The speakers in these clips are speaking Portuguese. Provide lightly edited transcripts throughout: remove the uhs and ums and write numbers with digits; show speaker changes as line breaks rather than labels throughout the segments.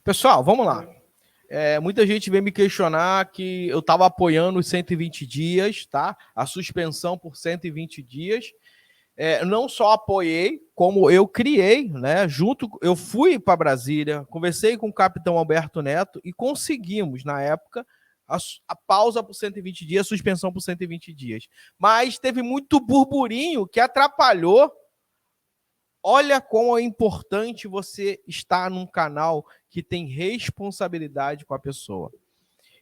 Pessoal, vamos lá. Muita gente veio me questionar que eu estava apoiando os 120 dias, tá? A suspensão por 120 dias. Não só apoiei, como eu criei, né? Eu fui para Brasília, conversei com o capitão Alberto Neto e conseguimos, na época, a pausa por 120 dias, a suspensão por 120 dias. Mas teve muito burburinho que atrapalhou. Olha como é importante você estar num canal que tem responsabilidade com a pessoa.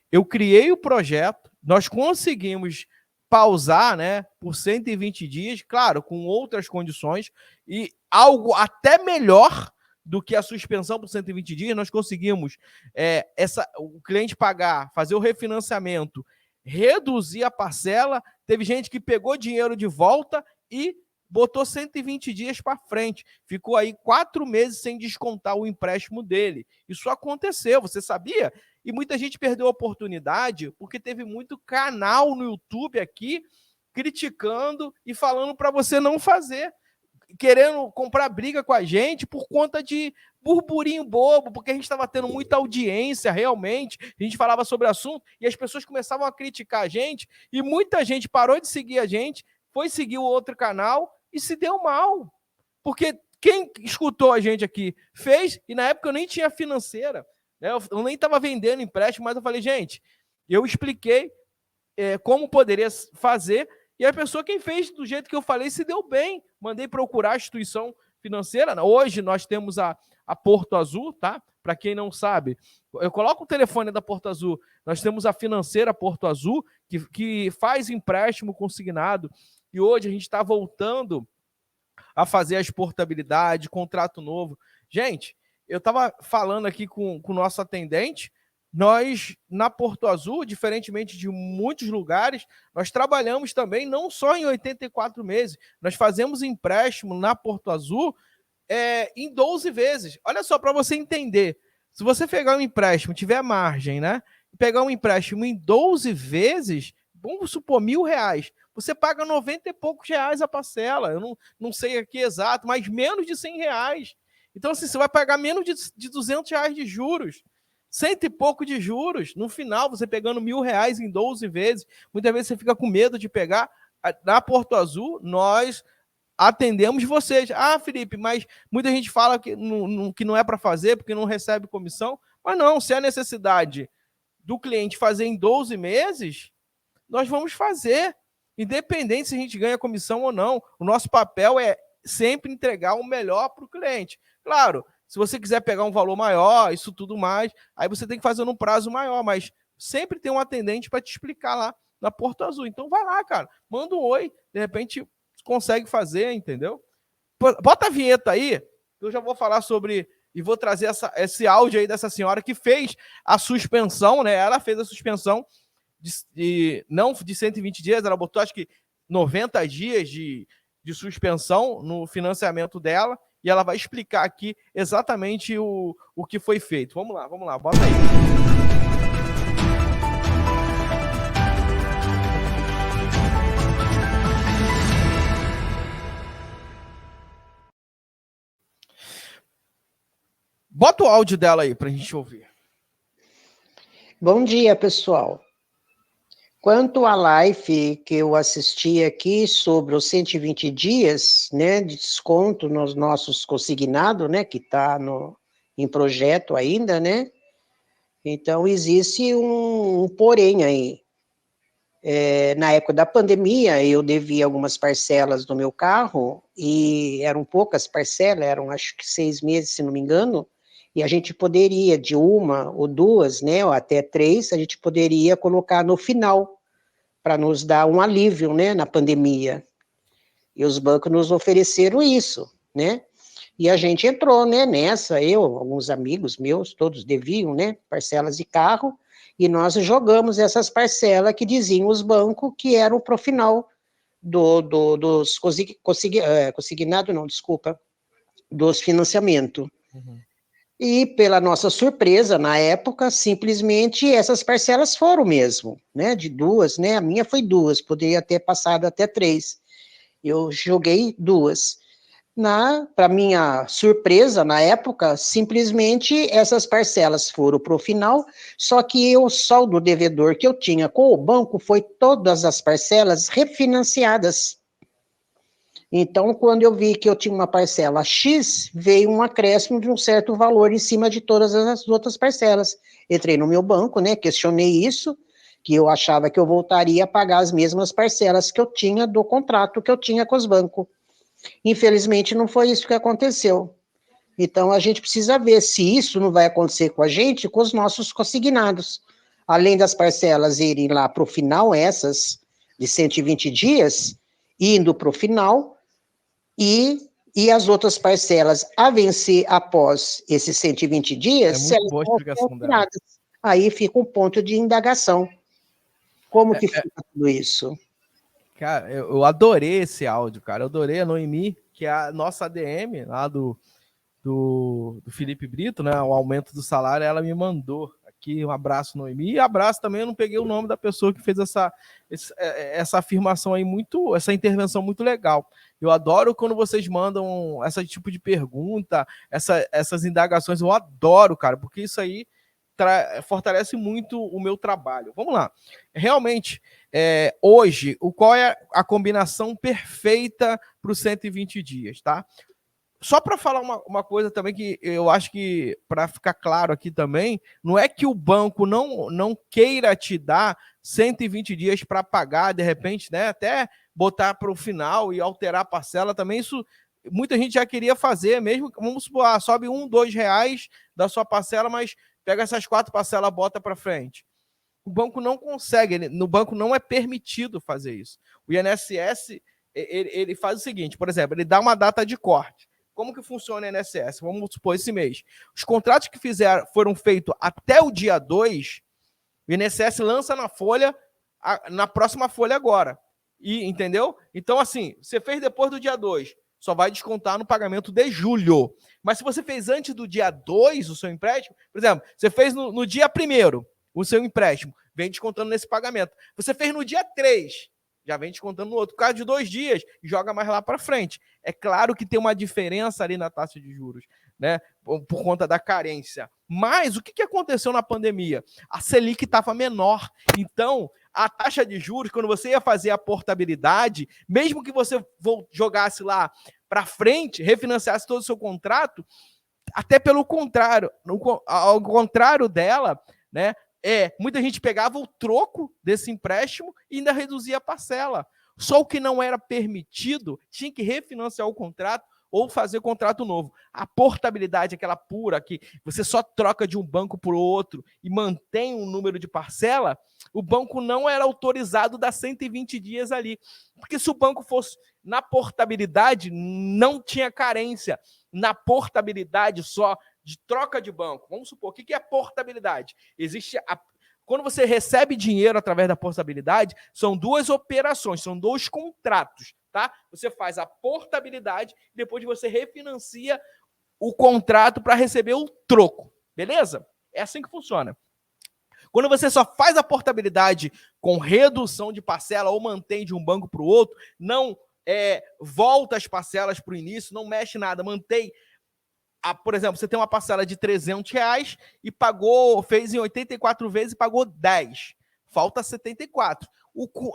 Eu criei o projeto, nós conseguimos pausar, né, por 120 dias, claro, com outras condições, e algo até melhor do que a suspensão por 120 dias, nós conseguimos o cliente pagar, fazer o refinanciamento, reduzir a parcela, teve gente que pegou dinheiro de volta e botou 120 dias para frente. Ficou aí 4 meses sem descontar o empréstimo dele. Isso aconteceu, você sabia? E muita gente perdeu a oportunidade porque teve muito canal no YouTube aqui criticando e falando para você não fazer, querendo comprar briga com a gente por conta de burburinho bobo, porque a gente estava tendo muita audiência realmente, a gente falava sobre o assunto e as pessoas começavam a criticar a gente e muita gente parou de seguir a gente, foi seguir o outro canal e se deu mal. Porque quem escutou a gente aqui fez, e na época eu nem tinha financeira, né? Eu nem estava vendendo empréstimo, mas eu falei, gente, eu expliquei como poderia fazer, e a pessoa, quem fez do jeito que eu falei, se deu bem. Mandei procurar a instituição financeira. Hoje nós temos a Porto Azul, tá? Para quem não sabe, eu coloco o telefone da Porto Azul. Nós temos a financeira Porto Azul, que faz empréstimo consignado, e hoje a gente está voltando a fazer a exportabilidade, contrato novo. Gente, eu estava falando aqui com o nosso atendente, nós, na Porto Azul, diferentemente de muitos lugares, nós trabalhamos também não só em 84 meses, nós fazemos empréstimo na Porto Azul em 12 vezes. Olha só, para você entender, se você pegar um empréstimo, tiver margem, né? Pegar um empréstimo em 12 vezes, vamos supor, R$ 1.000, você paga 90 e poucos reais a parcela. Eu não sei aqui exato, mas menos de R$ 100. Então, assim, você vai pagar menos de R$ 200 de juros. Cento e pouco de juros. No final, você pegando R$ 1.000 em 12 vezes. Muitas vezes você fica com medo de pegar. Na Porto Azul, nós atendemos vocês. Ah, Felipe, mas muita gente fala que não é para fazer porque não recebe comissão. Mas não, se há necessidade do cliente fazer em 12 meses, nós vamos fazer. Independente se a gente ganha comissão ou não. O nosso papel é sempre entregar o melhor para o cliente. Claro, se você quiser pegar um valor maior, isso tudo mais, aí você tem que fazer num prazo maior, mas sempre tem um atendente para te explicar lá na Porto Azul. Então vai lá, cara, manda um oi, de repente consegue fazer, entendeu? Bota a vinheta aí, eu já vou falar sobre e vou trazer esse áudio aí dessa senhora que fez a suspensão, né? Ela fez a suspensão não de 120 dias, ela botou acho que 90 dias de suspensão no financiamento dela, e ela vai explicar aqui exatamente o que foi feito. Vamos lá, bota aí. Bota o áudio dela aí pra gente ouvir.
Bom dia, pessoal. Quanto à live que eu assisti aqui sobre os 120 dias, né, de desconto nos nossos consignados, né, que está em projeto ainda, né, então existe um porém aí. Na época da pandemia, eu devia algumas parcelas do meu carro, e eram poucas parcelas, eram acho que 6 meses, se não me engano, e a gente poderia, de uma ou duas, né, ou até 3, a gente poderia colocar no final, para nos dar um alívio, né, na pandemia. E os bancos nos ofereceram isso, né? E a gente entrou, né, nessa, eu, alguns amigos meus, todos deviam, né, parcelas de carro, e nós jogamos essas parcelas que diziam os bancos que eram para o final dos consignado, não, desculpa, dos financiamentos. Uhum. E, pela nossa surpresa, na época, simplesmente essas parcelas foram mesmo, né, de 2, né, a minha foi 2, poderia ter passado até 3, eu joguei 2. Para minha surpresa, na época, simplesmente essas parcelas foram para o final, só que o saldo devedor que eu tinha com o banco foi todas as parcelas refinanciadas. Então, quando eu vi que eu tinha uma parcela X, veio um acréscimo de um certo valor em cima de todas as outras parcelas. Entrei no meu banco, né, questionei isso, que eu achava que eu voltaria a pagar as mesmas parcelas que eu tinha do contrato que eu tinha com os bancos. Infelizmente, não foi isso que aconteceu. Então, a gente precisa ver se isso não vai acontecer com a gente, com os nossos consignados. Além das parcelas irem lá para o final, essas de 120 dias, indo para o final, e as outras parcelas a vencer após esses 120 dias,
É
se
muito
elas
boa a
vão ser
explicação dela.
alteradas. Aí fica um ponto de indagação. Como que fica tudo isso?
Cara, eu adorei esse áudio, cara. Eu adorei a Noemi, que é a nossa ADM lá do Felipe Brito, né? O aumento do salário, ela me mandou aqui. Um abraço, Noemi. E abraço também, eu não peguei o nome da pessoa que fez essa afirmação aí, essa intervenção muito legal. Eu adoro quando vocês mandam esse tipo de pergunta, essas indagações. Eu adoro, cara, porque isso aí fortalece muito o meu trabalho. Vamos lá. Realmente, hoje, qual é a combinação perfeita para os 120 dias, tá? Só para falar uma coisa também que eu acho que, para ficar claro aqui também, não é que o banco não queira te dar 120 dias para pagar, de repente, né? Até botar para o final e alterar a parcela também, isso muita gente já queria fazer, mesmo, vamos supor, sobe R$1, R$2 da sua parcela, mas pega essas 4 parcelas, bota para frente. O banco não consegue, no banco não é permitido fazer isso. O INSS, ele faz o seguinte, por exemplo, ele dá uma data de corte. Como que funciona o INSS? Vamos supor esse mês. Os contratos que foram feitos até o dia 2, o INSS lança na folha, na próxima folha agora. Entendeu? Então, assim, você fez depois do dia 2, só vai descontar no pagamento de julho. Mas se você fez antes do dia 2 o seu empréstimo, por exemplo, você fez no dia 1º o seu empréstimo, vem descontando nesse pagamento. Você fez no dia 3, já vem descontando no outro. Por causa de 2 dias, joga mais lá para frente. É claro que tem uma diferença ali na taxa de juros, né? Por conta da carência. Mas o que aconteceu na pandemia? A Selic estava menor. Então, a taxa de juros, quando você ia fazer a portabilidade, mesmo que você jogasse lá para frente, refinanciasse todo o seu contrato, até pelo contrário, ao contrário dela, né? Muita gente pegava o troco desse empréstimo e ainda reduzia a parcela. Só o que não era permitido, tinha que refinanciar o contrato ou fazer contrato novo. A portabilidade, aquela pura, que você só troca de um banco para o outro e mantém um número de parcela, o banco não era autorizado a dar 120 dias ali. Porque se o banco fosse na portabilidade, não tinha carência. Na portabilidade só, de troca de banco. Vamos supor, o que é portabilidade? Quando você recebe dinheiro através da portabilidade, são 2 operações, são 2 contratos, tá? Você faz a portabilidade, depois você refinancia o contrato para receber o troco, beleza? É assim que funciona. Quando você só faz a portabilidade com redução de parcela ou mantém de um banco para o outro, não volta as parcelas para o início, não mexe nada, mantém. Por exemplo, você tem uma parcela de R$300 e fez em 84 vezes e pagou 10. Falta 74.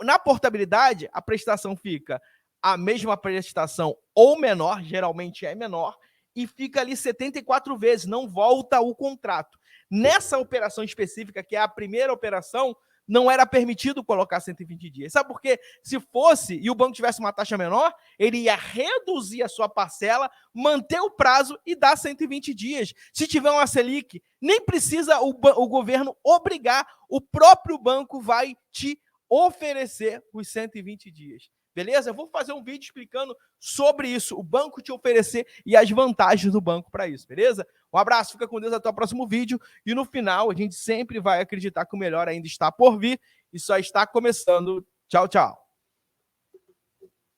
Na portabilidade, a prestação fica a mesma prestação ou menor, geralmente é menor, e fica ali 74 vezes, não volta o contrato. Nessa operação específica, que é a primeira operação, não era permitido colocar 120 dias. Sabe por quê? Se fosse e o banco tivesse uma taxa menor, ele ia reduzir a sua parcela, manter o prazo e dar 120 dias. Se tiver uma Selic, nem precisa o governo obrigar, o próprio banco vai te oferecer os 120 dias. Beleza? Eu vou fazer um vídeo explicando sobre isso, o banco te oferecer e as vantagens do banco para isso, beleza? Um abraço, fica com Deus, até o próximo vídeo. E no final, a gente sempre vai acreditar que o melhor ainda está por vir e só está começando. Tchau, tchau.